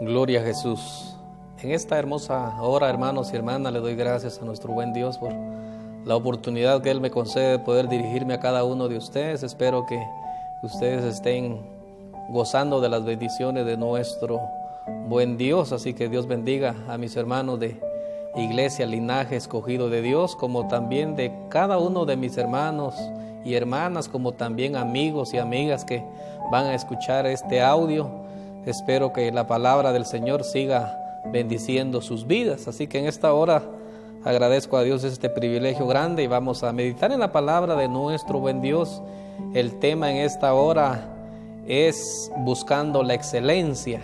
Gloria a Jesús. En esta hermosa hora, hermanos y hermanas, le doy gracias a nuestro buen Dios por la oportunidad que Él me concede de poder dirigirme a cada uno de ustedes. Espero que ustedes estén gozando de las bendiciones de nuestro buen Dios. Así que Dios bendiga a mis hermanos de Iglesia Linaje Escogido de Dios, como también de cada uno de mis hermanos y hermanas, como también amigos y amigas que van a escuchar este audio. Espero que la palabra del Señor siga bendiciendo sus vidas. Así que en esta hora agradezco a Dios este privilegio grande y vamos a meditar en la palabra de nuestro buen Dios. El tema en esta hora es buscando la excelencia.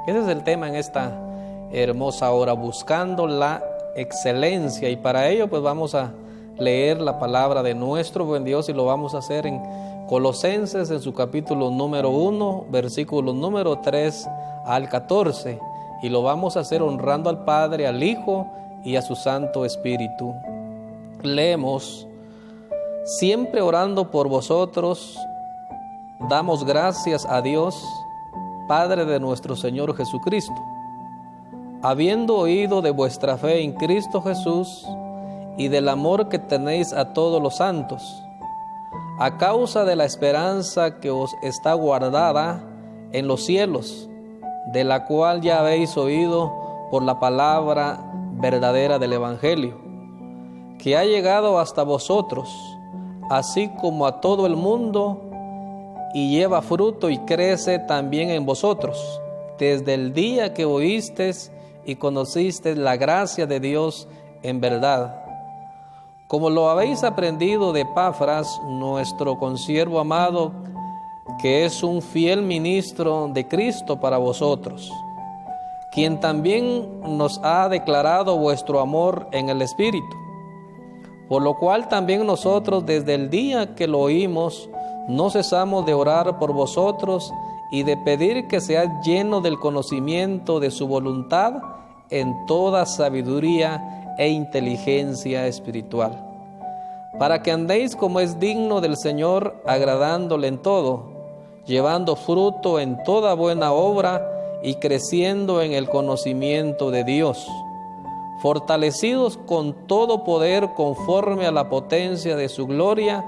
Ese es el tema en esta hermosa hora, buscando la excelencia. Y para ello pues vamos a leer la palabra de nuestro buen Dios y lo vamos a hacer en Colosenses, en su capítulo número 1, versículo número 3 al 14. Y lo vamos a hacer honrando al Padre, al Hijo y a su Santo Espíritu. Leemos: siempre orando por vosotros, damos gracias a Dios, Padre de nuestro Señor Jesucristo, habiendo oído de vuestra fe en Cristo Jesús y del amor que tenéis a todos los santos, a causa de la esperanza que os está guardada en los cielos, de la cual ya habéis oído por la palabra verdadera del Evangelio, que ha llegado hasta vosotros, así como a todo el mundo, y lleva fruto y crece también en vosotros, desde el día que oísteis y conocisteis la gracia de Dios en verdad, como lo habéis aprendido de Epafras, nuestro consiervo amado, que es un fiel ministro de Cristo para vosotros, quien también nos ha declarado vuestro amor en el Espíritu, por lo cual también nosotros desde el día que lo oímos no cesamos de orar por vosotros y de pedir que seáis llenos del conocimiento de su voluntad en toda sabiduría e inteligencia espiritual, para que andéis como es digno del Señor, agradándole en todo, llevando fruto en toda buena obra y creciendo en el conocimiento de Dios, fortalecidos con todo poder conforme a la potencia de su gloria,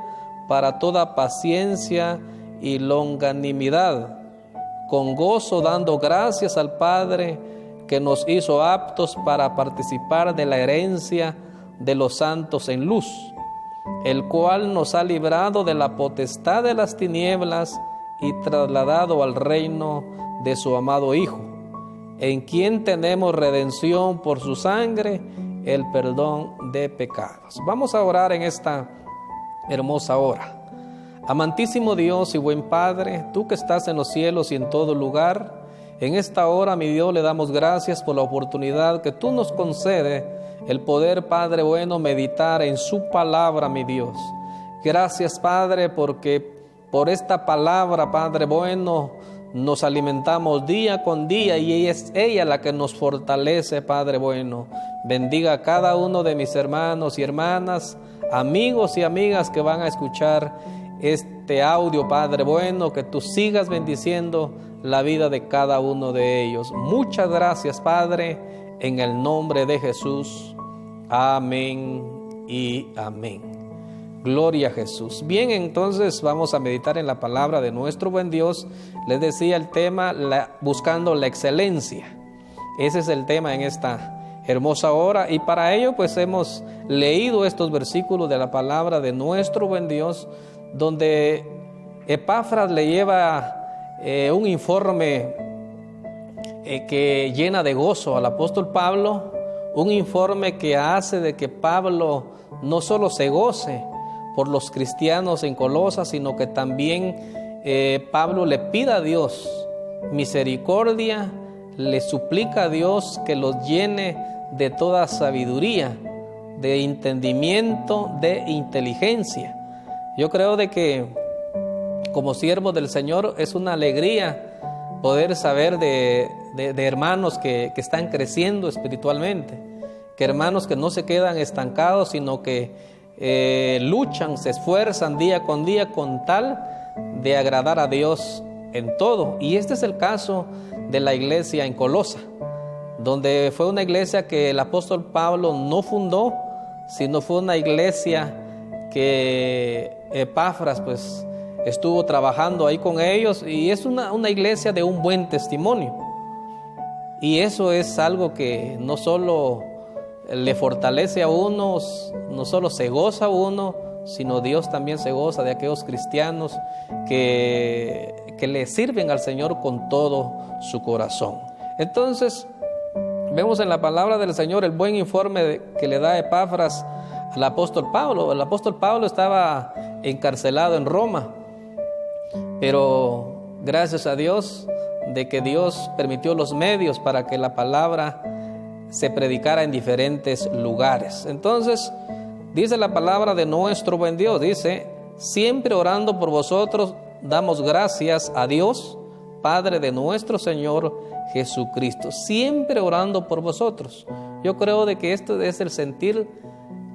para toda paciencia y longanimidad, con gozo dando gracias al Padre, que nos hizo aptos para participar de la herencia de los santos en luz, el cual nos ha librado de la potestad de las tinieblas y trasladado al reino de su amado Hijo, en quien tenemos redención por su sangre, el perdón de pecados. Vamos a orar en esta hermosa hora. Amantísimo Dios y buen Padre, tú que estás en los cielos y en todo lugar, en esta hora, mi Dios, le damos gracias por la oportunidad que tú nos concedes, el poder, Padre bueno, meditar en su palabra, mi Dios. Gracias, Padre, porque por esta palabra, Padre bueno, nos alimentamos día con día y es ella la que nos fortalece, Padre bueno. Bendiga a cada uno de mis hermanos y hermanas, amigos y amigas que van a escuchar este audio, Padre bueno, que tú sigas bendiciendo la vida de cada uno de ellos. Muchas gracias, Padre, en el nombre de Jesús. Amén y amén. Gloria a Jesús. Bien, entonces vamos a meditar en la palabra de nuestro buen Dios. Les decía el tema, buscando la excelencia. Ese es el tema en esta hermosa hora, y para ello pues hemos leído estos versículos de la palabra de nuestro buen Dios, donde Epafras le lleva un informe que llena de gozo al apóstol Pablo, un informe que hace de que Pablo no solo se goce por los cristianos en Colosas, sino que también Pablo le pida a Dios misericordia, le suplica a Dios que los llene de toda sabiduría, de entendimiento, de inteligencia. Yo creo de que como siervos del Señor es una alegría poder saber de hermanos que están creciendo espiritualmente, que hermanos que no se quedan estancados, sino que luchan, se esfuerzan día con día con tal de agradar a Dios en todo. Y este es el caso de la iglesia en Colosa, donde fue una iglesia que el apóstol Pablo no fundó, sino fue una iglesia que Epafras pues estuvo trabajando ahí con ellos, y es una iglesia de un buen testimonio. Y eso es algo que no solo le fortalece a uno, no solo se goza a uno, sino Dios también se goza de aquellos cristianos que le sirven al Señor con todo su corazón. Entonces, vemos en la palabra del Señor el buen informe que le da Epafras al apóstol Pablo. El apóstol Pablo estaba encarcelado en Roma, pero gracias a Dios de que Dios permitió los medios para que la palabra se predicara en diferentes lugares. Entonces, dice la palabra de nuestro buen Dios, dice: siempre orando por vosotros, damos gracias a Dios, Padre de nuestro Señor Jesucristo. Siempre orando por vosotros. Yo creo de que esto es el sentir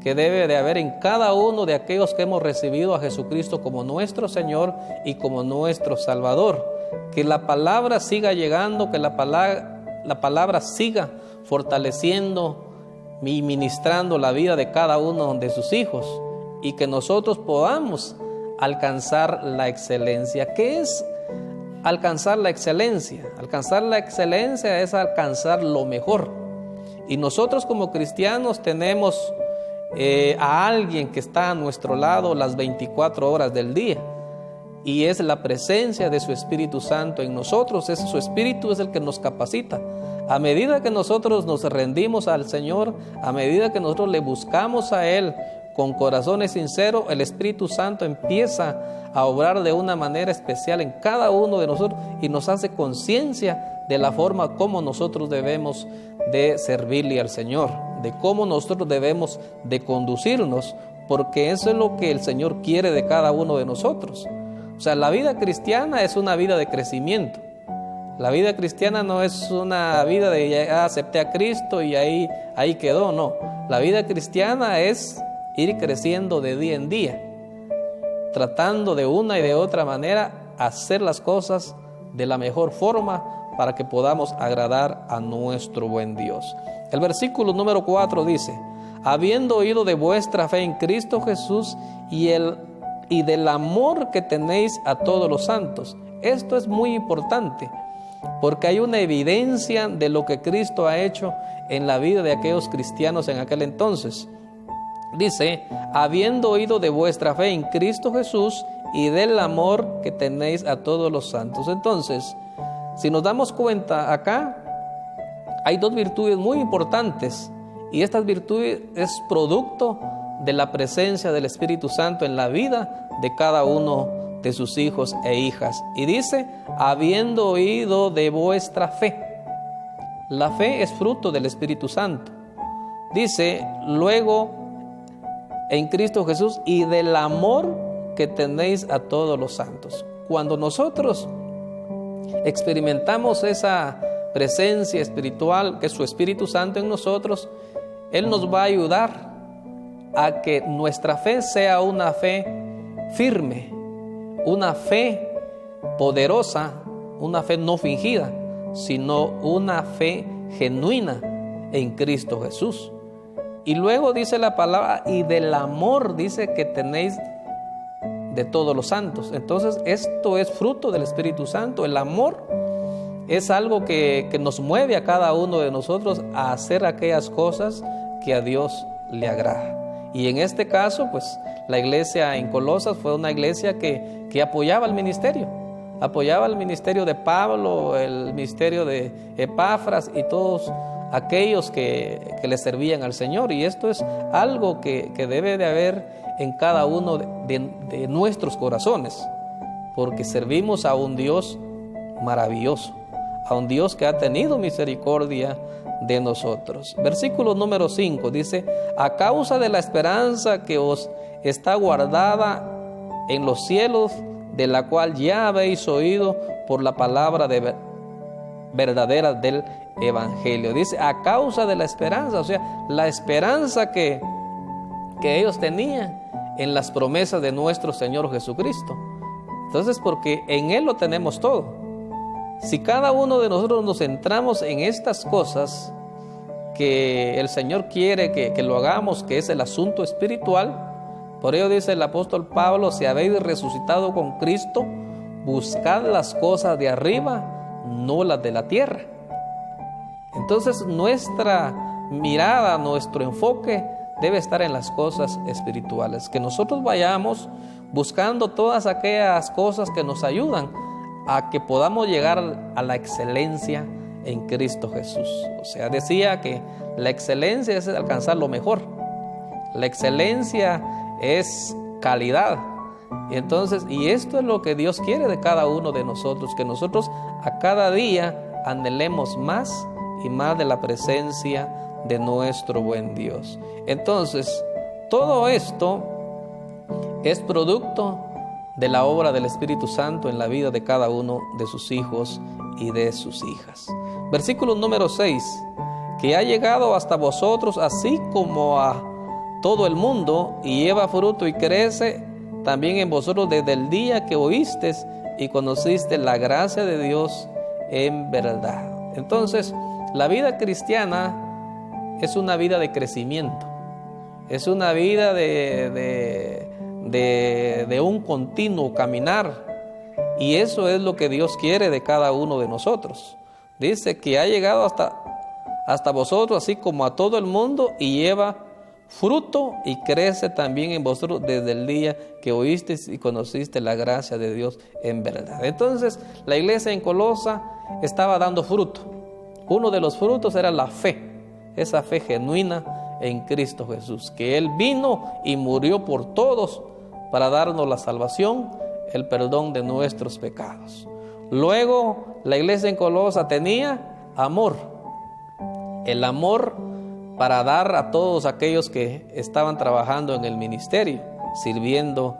que debe de haber en cada uno de aquellos que hemos recibido a Jesucristo como nuestro Señor y como nuestro Salvador. Que la palabra siga llegando, que la palabra siga fortaleciendo y ministrando la vida de cada uno de sus hijos, y que nosotros podamos alcanzar la excelencia. ¿Qué es alcanzar la excelencia? Alcanzar la excelencia es alcanzar lo mejor. Y nosotros como cristianos tenemos a alguien que está a nuestro lado las 24 horas del día, y es la presencia de su Espíritu Santo en nosotros. Su Espíritu es el que nos capacita. A medida que nosotros nos rendimos al Señor, a medida que nosotros le buscamos a Él con corazones sinceros, el Espíritu Santo empieza a obrar de una manera especial en cada uno de nosotros y nos hace conciencia de la forma como nosotros debemos de servirle al Señor, de cómo nosotros debemos de conducirnos, porque eso es lo que el Señor quiere de cada uno de nosotros. O sea, la vida cristiana es una vida de crecimiento. La vida cristiana no es una vida de ya acepté a Cristo y ahí quedó, no. La vida cristiana es ir creciendo de día en día, tratando de una y de otra manera hacer las cosas de la mejor forma para que podamos agradar a nuestro buen Dios. El versículo número 4 dice: habiendo oído de vuestra fe en Cristo Jesús y del amor que tenéis a todos los santos. Esto es muy importante, porque hay una evidencia de lo que Cristo ha hecho en la vida de aquellos cristianos en aquel entonces. Dice: habiendo oído de vuestra fe en Cristo Jesús y del amor que tenéis a todos los santos. Entonces, si nos damos cuenta acá, hay dos virtudes muy importantes, y estas virtudes es producto de la presencia del Espíritu Santo en la vida de cada uno de sus hijos e hijas. Y dice: habiendo oído de vuestra fe. La fe es fruto del Espíritu Santo. Dice luego: en Cristo Jesús y del amor que tenéis a todos los santos. Cuando nosotros experimentamos esa presencia espiritual, que es su Espíritu Santo en nosotros, Él nos va a ayudar a que nuestra fe sea una fe firme, una fe poderosa, una fe no fingida, sino una fe genuina en Cristo Jesús. Y luego dice la palabra: y del amor, dice, que tenéis de todos los santos. Entonces esto es fruto del Espíritu Santo. El amor es algo que nos mueve a cada uno de nosotros a hacer aquellas cosas que a Dios le agrada. Y en este caso, pues la iglesia en Colosas fue una iglesia que apoyaba el ministerio. Apoyaba el ministerio de Pablo, el ministerio de Epafras y todos aquellos que le servían al Señor. Y esto es algo que debe de haber en cada uno de nuestros corazones, porque servimos a un Dios maravilloso, a un Dios que ha tenido misericordia de nosotros. Versículo número 5 dice: a causa de la esperanza que os está guardada en los cielos, de la cual ya habéis oído por la palabra verdadera del Evangelio. Dice: a causa de la esperanza, o sea, la esperanza que ellos tenían en las promesas de nuestro Señor Jesucristo. Entonces, porque en Él lo tenemos todo. Si cada uno de nosotros nos centramos en estas cosas que el Señor quiere que lo hagamos, que es el asunto espiritual, por ello dice el apóstol Pablo: si habéis resucitado con Cristo, buscad las cosas de arriba, no las de la tierra. Entonces nuestra mirada, nuestro enfoque debe estar en las cosas espirituales, que nosotros vayamos buscando todas aquellas cosas que nos ayudan a que podamos llegar a la excelencia en Cristo Jesús. O sea, decía que la excelencia es alcanzar lo mejor, la excelencia es calidad. Y entonces, y esto es lo que Dios quiere de cada uno de nosotros, que nosotros a cada día anhelemos más y más de la presencia de nuestro buen Dios. Entonces, todo esto es producto de la obra del Espíritu Santo en la vida de cada uno de sus hijos y de sus hijas. Versículo número 6: que ha llegado hasta vosotros así como a todo el mundo, y lleva fruto y crece también en vosotros desde el día que oísteis y conociste la gracia de Dios en verdad. Entonces, la vida cristiana es una vida de crecimiento, es una vida de un continuo caminar, y eso es lo que Dios quiere de cada uno de nosotros. Dice que ha llegado hasta vosotros así como a todo el mundo, y lleva fruto y crece también en vosotros desde el día que oísteis y conociste la gracia de Dios en verdad. Entonces, la iglesia en Colosa estaba dando fruto. Uno de los frutos era la fe, esa fe genuina en Cristo Jesús, que Él vino y murió por todos para darnos la salvación, el perdón de nuestros pecados. Luego, la iglesia en Colosa tenía amor, el amor para dar a todos aquellos que estaban trabajando en el ministerio, sirviendo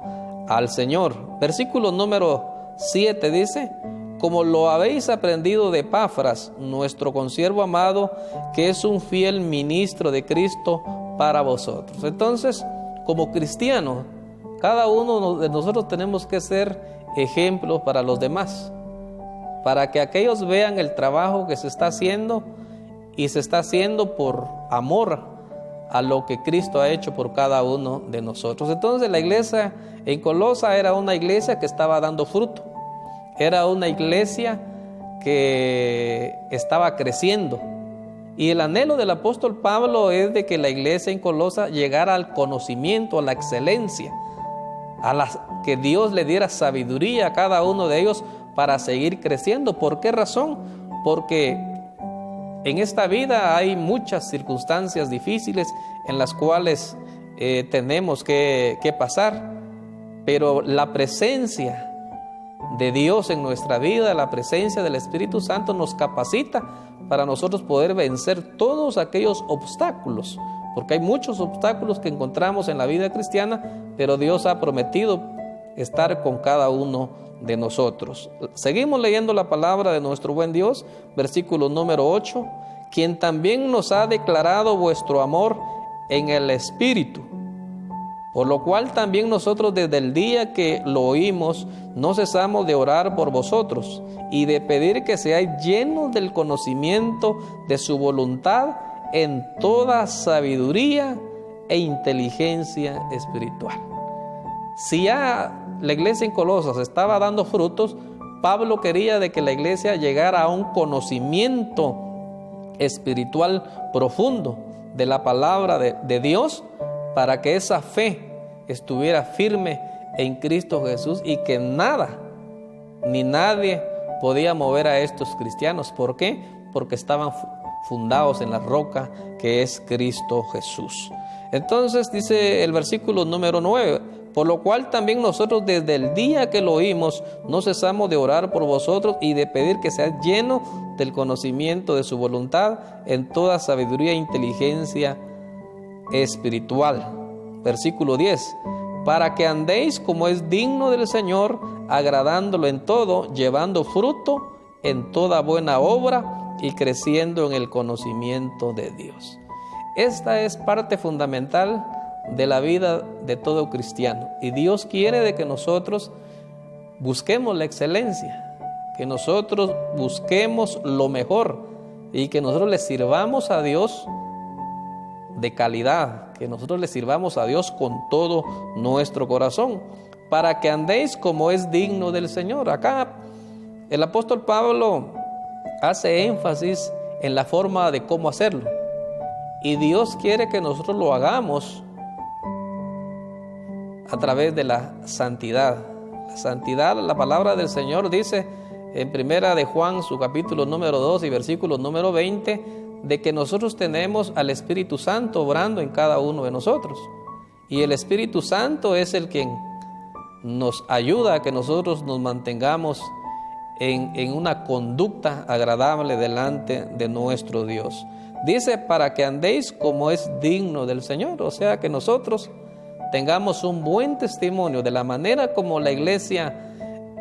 al Señor. Versículo número 7 dice: como lo habéis aprendido de Epafras, nuestro consiervo amado, que es un fiel ministro de Cristo para vosotros. Entonces, como cristianos, cada uno de nosotros tenemos que ser ejemplos para los demás, para que aquellos vean el trabajo que se está haciendo, y se está haciendo por amor a lo que Cristo ha hecho por cada uno de nosotros. Entonces, la iglesia en Colosa era una iglesia que estaba dando fruto, era una iglesia que estaba creciendo, y el anhelo del apóstol Pablo es de que la iglesia en Colosa llegara al conocimiento, a la excelencia, que Dios le diera sabiduría a cada uno de ellos para seguir creciendo. ¿Por qué razón? Porque en esta vida hay muchas circunstancias difíciles en las cuales tenemos que pasar, pero la presencia de Dios en nuestra vida, la presencia del Espíritu Santo nos capacita para nosotros poder vencer todos aquellos obstáculos, porque hay muchos obstáculos que encontramos en la vida cristiana, pero Dios ha prometido estar con cada uno de nosotros. Seguimos leyendo la palabra de nuestro buen Dios, versículo número 8: quien también nos ha declarado vuestro amor en el Espíritu, por lo cual también nosotros desde el día que lo oímos no cesamos de orar por vosotros y de pedir que seáis llenos del conocimiento de su voluntad en toda sabiduría e inteligencia espiritual. Si ya la iglesia en Colosas estaba dando frutos, Pablo quería de que la iglesia llegara a un conocimiento espiritual profundo de la palabra de Dios, para que esa fe estuviera firme en Cristo Jesús y que nada ni nadie podía mover a estos cristianos. ¿Por qué? Porque estaban fundados en la roca que es Cristo Jesús. Entonces dice el versículo número 9: por lo cual también nosotros desde el día que lo oímos no cesamos de orar por vosotros y de pedir que seáis llenos del conocimiento de su voluntad en toda sabiduría e inteligencia espiritual. Versículo 10: para que andéis como es digno del Señor, agradándolo en todo, llevando fruto en toda buena obra y creciendo en el conocimiento de Dios. Esta es parte fundamental de la vida de todo cristiano, y Dios quiere de que nosotros busquemos la excelencia, que nosotros busquemos lo mejor y que nosotros le sirvamos a Dios de calidad, que nosotros le sirvamos a Dios con todo nuestro corazón, para que andéis como es digno del Señor. Acá el apóstol Pablo hace énfasis en la forma de cómo hacerlo, y Dios quiere que nosotros lo hagamos a través de la santidad. La santidad, la palabra del Señor dice en primera de Juan, su capítulo número 2 y versículo número 20, de que nosotros tenemos al Espíritu Santo obrando en cada uno de nosotros. Y el Espíritu Santo es el quien nos ayuda a que nosotros nos mantengamos en una conducta agradable delante de nuestro Dios. Dice, para que andéis como es digno del Señor. O sea, que nosotros tengamos un buen testimonio de la manera como la iglesia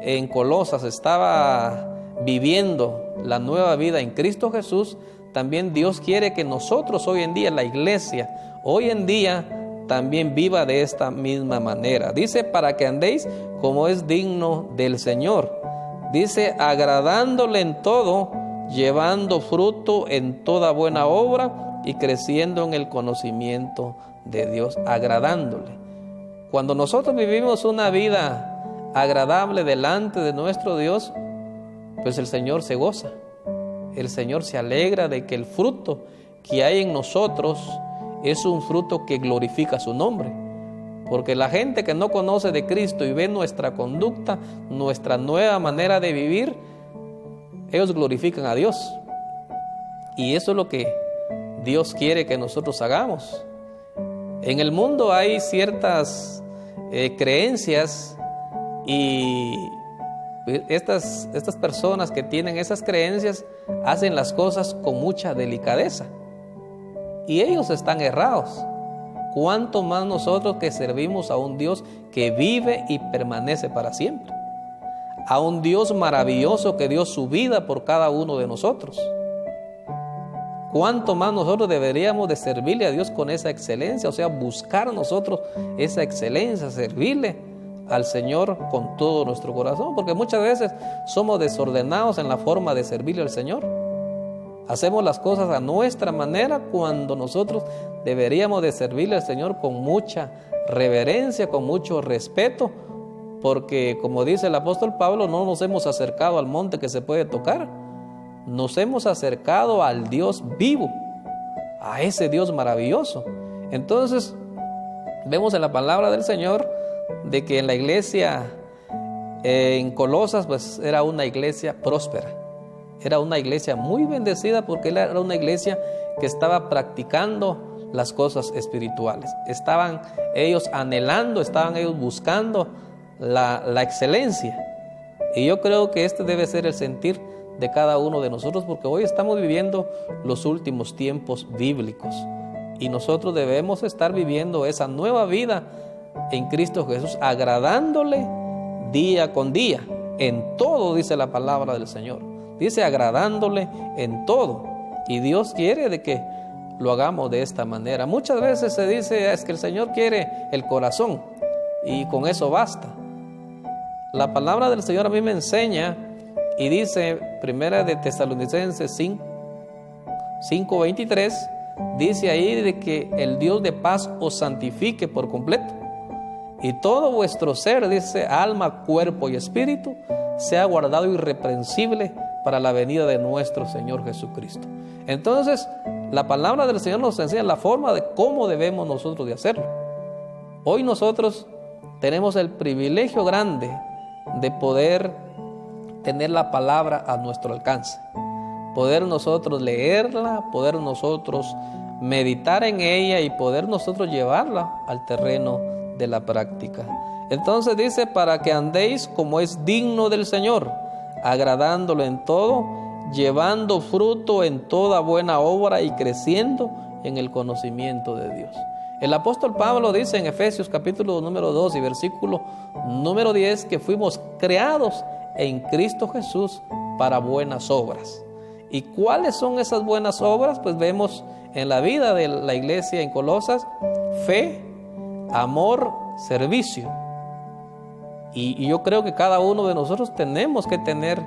en Colosas estaba viviendo la nueva vida en Cristo Jesús. También Dios quiere que nosotros hoy en día, la iglesia, hoy en día también viva de esta misma manera. Dice, para que andéis como es digno del Señor. Dice, agradándole en todo, llevando fruto en toda buena obra y creciendo en el conocimiento de Dios, agradándole. Cuando nosotros vivimos una vida agradable delante de nuestro Dios, pues el Señor se goza. El Señor se alegra de que el fruto que hay en nosotros es un fruto que glorifica su nombre. Porque la gente que no conoce de Cristo y ve nuestra conducta, nuestra nueva manera de vivir, ellos glorifican a Dios. Y eso es lo que Dios quiere que nosotros hagamos. En el mundo hay ciertas creencias, y estas personas que tienen esas creencias hacen las cosas con mucha delicadeza. Y ellos están errados. ¿Cuánto más nosotros que servimos a un Dios que vive y permanece para siempre? A un Dios maravilloso que dio su vida por cada uno de nosotros. ¿Cuánto más nosotros deberíamos de servirle a Dios con esa excelencia? O sea, buscar nosotros esa excelencia, servirle al Señor con todo nuestro corazón. Porque muchas veces somos desordenados en la forma de servirle al Señor. Hacemos las cosas a nuestra manera cuando nosotros deberíamos de servirle al Señor con mucha reverencia, con mucho respeto, porque como dice el apóstol Pablo, no nos hemos acercado al monte que se puede tocar, nos hemos acercado al Dios vivo, a ese Dios maravilloso. Entonces, vemos en la palabra del Señor de que en la iglesia en Colosas, pues era una iglesia próspera. Era una iglesia muy bendecida porque era una iglesia que estaba practicando las cosas espirituales. Estaban ellos anhelando, estaban ellos buscando la excelencia. Y yo creo que este debe ser el sentir de cada uno de nosotros, porque hoy estamos viviendo los últimos tiempos bíblicos. Y nosotros debemos estar viviendo esa nueva vida en Cristo Jesús, agradándole día con día. En todo, dice la palabra del Señor. Dice agradándole en todo. Y Dios quiere de que lo hagamos de esta manera. Muchas veces se dice, es que el Señor quiere el corazón y con eso basta. La palabra del Señor a mí me enseña y dice, primera de Tesalonicenses 5:23, dice ahí de que el Dios de paz os santifique por completo. Y todo vuestro ser, dice, alma, cuerpo y espíritu, sea guardado irreprensible para la venida de nuestro Señor Jesucristo. Entonces, la palabra del Señor nos enseña la forma de cómo debemos nosotros de hacerlo. Hoy nosotros tenemos el privilegio grande de poder tener la palabra a nuestro alcance. Poder nosotros leerla, poder nosotros meditar en ella y poder nosotros llevarla al terreno de la práctica. Entonces dice, para que andéis como es digno del Señor, agradándolo en todo, llevando fruto en toda buena obra y creciendo en el conocimiento de Dios. El apóstol Pablo dice en Efesios capítulo número 2 y versículo número 10 que fuimos creados en Cristo Jesús para buenas obras. ¿Y cuáles son esas buenas obras? Pues vemos en la vida de la iglesia en Colosas: fe, amor, servicio. Y yo creo que cada uno de nosotros tenemos que tener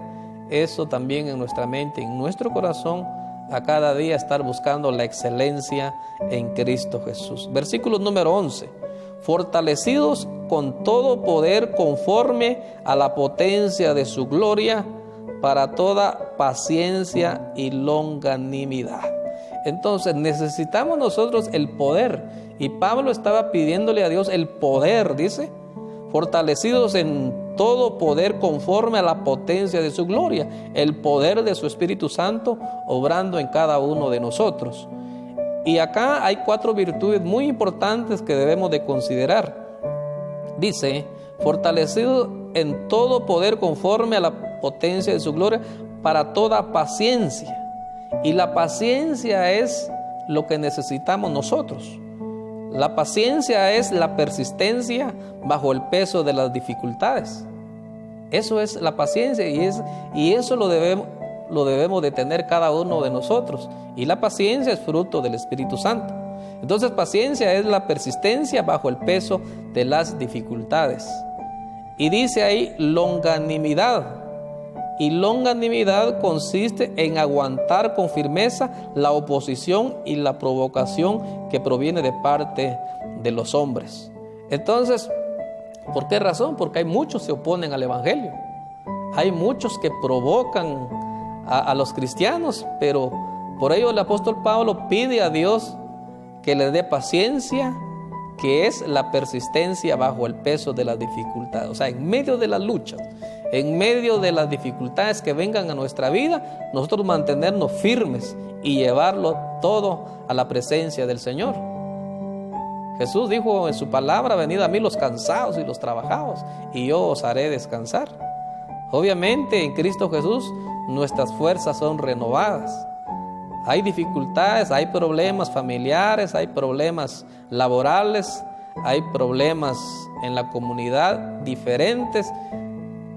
eso también en nuestra mente, en nuestro corazón, a cada día estar buscando la excelencia en Cristo Jesús. Versículo número 11. Fortalecidos con todo poder conforme a la potencia de su gloria, para toda paciencia y longanimidad. Entonces necesitamos nosotros el poder, y Pablo estaba pidiéndole a Dios el poder, dice, fortalecidos en todo poder conforme a la potencia de su gloria, el poder de su Espíritu Santo obrando en cada uno de nosotros. Y acá hay 4 virtudes muy importantes que debemos de considerar. Dice, fortalecidos en todo poder conforme a la potencia de su gloria, para toda paciencia. Y la paciencia es lo que necesitamos nosotros. La paciencia es la persistencia bajo el peso de las dificultades. Eso es la paciencia, y eso lo debemos de tener cada uno de nosotros. Y la paciencia es fruto del Espíritu Santo. Entonces, paciencia es la persistencia bajo el peso de las dificultades. Y dice ahí longanimidad. Y longanimidad consiste en aguantar con firmeza la oposición y la provocación que proviene de parte de los hombres. Entonces, ¿por qué razón? Porque hay muchos que se oponen al Evangelio. Hay muchos que provocan a los cristianos, pero por ello el apóstol Pablo pide a Dios que le dé paciencia, que es la persistencia bajo el peso de las dificultades. O sea, en medio de las luchas, en medio de las dificultades que vengan a nuestra vida, nosotros mantenernos firmes y llevarlo todo a la presencia del Señor. Jesús dijo en su palabra: venid a mí los cansados y los trabajados, y yo os haré descansar. Obviamente en Cristo Jesús nuestras fuerzas son renovadas. Hay dificultades, hay problemas familiares, hay problemas laborales, hay problemas en la comunidad, diferentes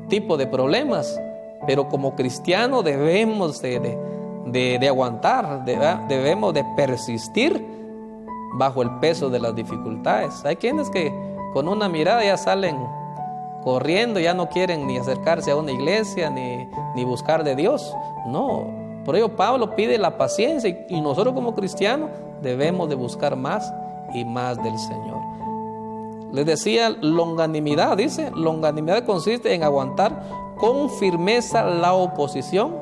tipos de problemas, pero como cristianos debemos de aguantar, debemos de persistir bajo el peso de las dificultades. Hay quienes que con una mirada ya salen corriendo, ya no quieren ni acercarse a una iglesia ni buscar de Dios. No. Por ello Pablo pide la paciencia, y nosotros como cristianos debemos de buscar más y más del Señor. Les decía longanimidad, dice, longanimidad consiste en aguantar con firmeza la oposición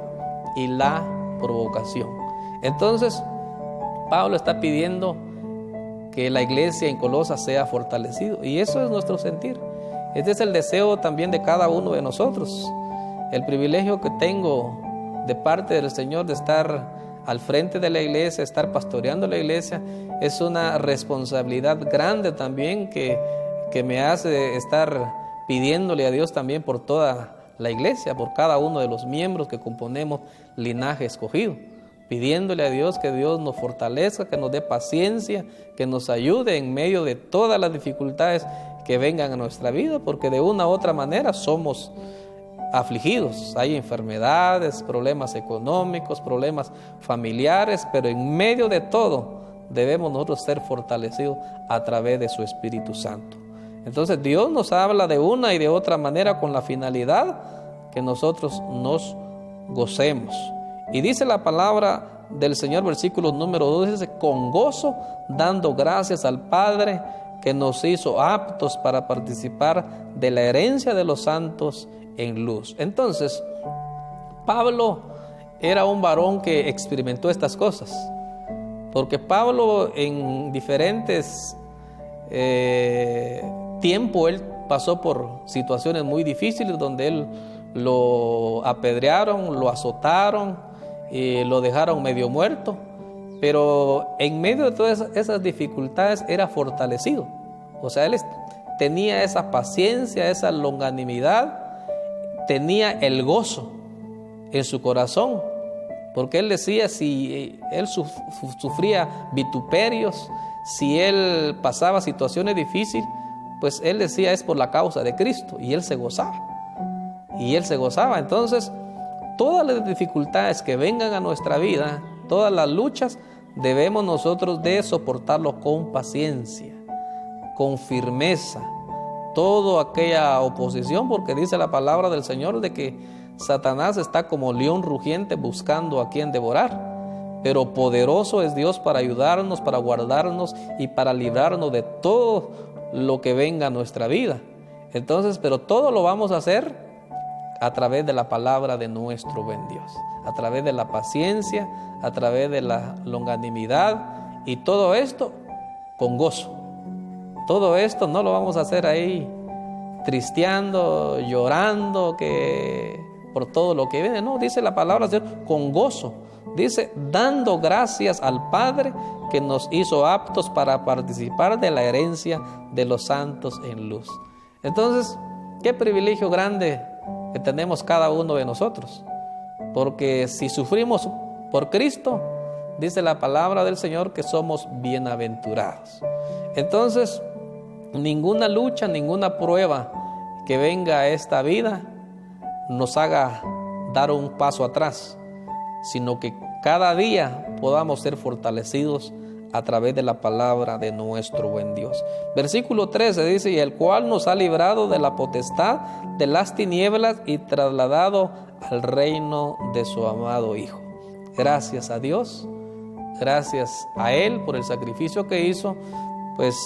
y la provocación. Entonces Pablo está pidiendo que la iglesia en Colosas sea fortalecido, y eso es nuestro sentir. Este es el deseo también de cada uno de nosotros. El privilegio que tengo de parte del Señor de estar al frente de la iglesia, estar pastoreando la iglesia, es una responsabilidad grande también que me hace estar pidiéndole a Dios también por toda la iglesia, por cada uno de los miembros que componemos Linaje Escogido, pidiéndole a Dios que Dios nos fortalezca, que nos dé paciencia, que nos ayude en medio de todas las dificultades que vengan a nuestra vida, porque de una u otra manera somos afligidos. Hay enfermedades, problemas económicos, problemas familiares, pero en medio de todo debemos nosotros ser fortalecidos a través de su Espíritu Santo. Entonces Dios nos habla de una y de otra manera con la finalidad que nosotros nos gocemos. Y dice la palabra del Señor, versículo número 2, dice: con gozo, dando gracias al Padre que nos hizo aptos para participar de la herencia de los santos en luz. Entonces, Pablo era un varón que experimentó estas cosas, porque Pablo en diferentes tiempos, él pasó por situaciones muy difíciles donde él lo apedrearon, lo azotaron, lo dejaron medio muerto, pero en medio de todas esas dificultades era fortalecido. O sea, él tenía esa paciencia, esa longanimidad, tenía el gozo en su corazón, porque él decía, si él sufría vituperios, si él pasaba situaciones difíciles, pues él decía, es por la causa de Cristo, y él se gozaba. Entonces, todas las dificultades que vengan a nuestra vida, todas las luchas, debemos nosotros de soportarlo con paciencia, con firmeza, toda aquella oposición, porque dice la palabra del Señor de que Satanás está como león rugiente buscando a quien devorar, pero poderoso es Dios para ayudarnos, para guardarnos y para librarnos de todo lo que venga a nuestra vida. Entonces, pero todo lo vamos a hacer a través de la palabra de nuestro buen Dios, a través de la paciencia, a través de la longanimidad, y todo esto con gozo. Todo esto no lo vamos a hacer ahí tristeando, llorando por todo lo que viene. No, dice la palabra del Señor, con gozo. Dice, dando gracias al Padre que nos hizo aptos para participar de la herencia de los santos en luz. Entonces, qué privilegio grande que tenemos cada uno de nosotros. Porque si sufrimos por Cristo, dice la palabra del Señor que somos bienaventurados. Entonces, ninguna lucha, ninguna prueba que venga a esta vida nos haga dar un paso atrás, sino que cada día podamos ser fortalecidos a través de la palabra de nuestro buen Dios. Versículo 13 dice, y el cual nos ha librado de la potestad de las tinieblas y trasladado al reino de su amado Hijo. Gracias a Dios, gracias a Él por el sacrificio que hizo, pues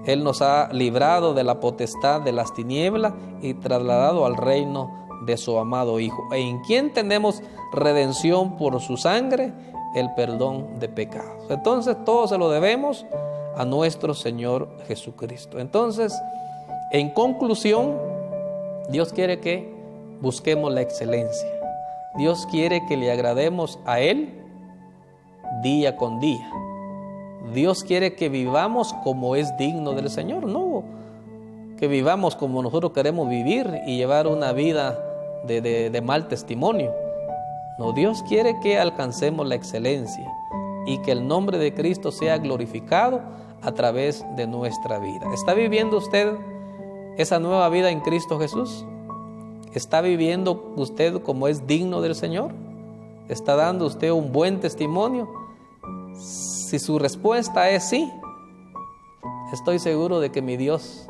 Él nos ha librado de la potestad de las tinieblas y trasladado al reino de su amado Hijo, en quien tenemos redención por su sangre, el perdón de pecados. Entonces todo se lo debemos a nuestro Señor Jesucristo. Entonces, en conclusión, Dios quiere que busquemos la excelencia. Dios quiere que le agrademos a Él día con día. Dios quiere que vivamos como es digno del Señor, no que vivamos como nosotros queremos vivir y llevar una vida de mal testimonio. No, Dios quiere que alcancemos la excelencia y que el nombre de Cristo sea glorificado a través de nuestra vida. ¿Está viviendo usted esa nueva vida en Cristo Jesús? ¿Está viviendo usted como es digno del Señor? ¿Está dando usted un buen testimonio? Si su respuesta es sí, estoy seguro de que mi Dios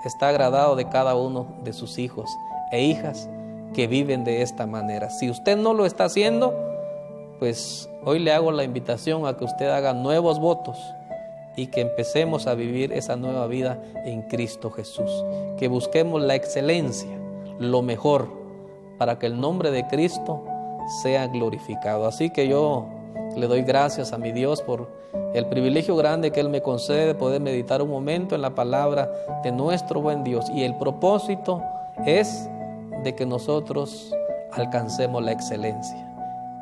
está agradado de cada uno de sus hijos e hijas que viven de esta manera. Si usted no lo está haciendo, pues hoy le hago la invitación a que usted haga nuevos votos y que empecemos a vivir esa nueva vida en Cristo Jesús. Que busquemos la excelencia, lo mejor, para que el nombre de Cristo sea glorificado. Así que yo le doy gracias a mi Dios por el privilegio grande que Él me concede de poder meditar un momento en la palabra de nuestro buen Dios. Y el propósito es de que nosotros alcancemos la excelencia.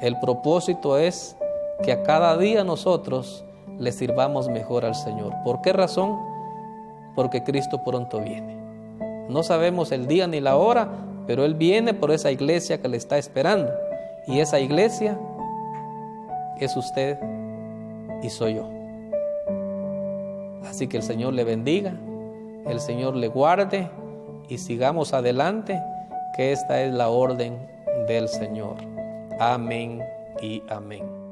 El propósito es que a cada día nosotros le sirvamos mejor al Señor. ¿Por qué razón? Porque Cristo pronto viene. No sabemos el día ni la hora, pero Él viene por esa iglesia que le está esperando. Y esa iglesia es usted y soy yo. Así que el Señor le bendiga, el Señor le guarde y sigamos adelante, que esta es la orden del Señor. Amén y amén.